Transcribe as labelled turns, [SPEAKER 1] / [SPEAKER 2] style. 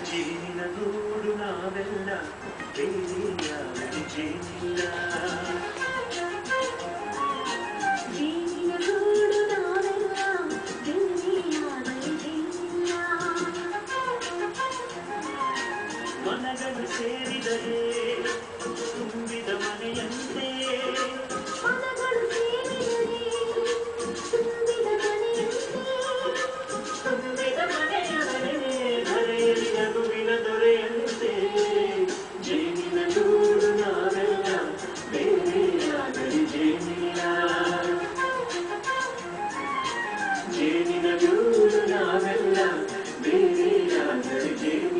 [SPEAKER 1] ಜೇನಿನ ಗೂಡು ನಾವೆಲ್ಲ ಬೇರೆಯ ಜೇನಿಲ್ಲ ಜೇನಿನ ಗೂಡು ನಾವೆಲ್ಲ ಬೇರೆಯ ಜೇನಿಲ್ಲ ಮನಗಳು ಸೇರಿದರೆ ತುಂಬಿದ ಮನೆಯಂತೆ ಮನಗಳು ಸೇರಿದರೆ ತುಂಬಿದ ಮನೆಯಂತೆ ತುಂಬಿದ ಮನೆಯವರೇ ಧರೆಯಲ್ಲಿ ನಗುವಿನ ದೊರೆಯಂತೆ ಜೇನಿನ ಗೂಡು ನಾವೆಲ್ಲ ಬೇರೆಯಾಗಲಿ ಜೇನಿಲ್ಲ ಜೇನಿನ ಗೂಡು ನಾವೆಲ್ಲ ಬೇರೆಯಾಗಲಿ ಜೇನಿಲ್ಲ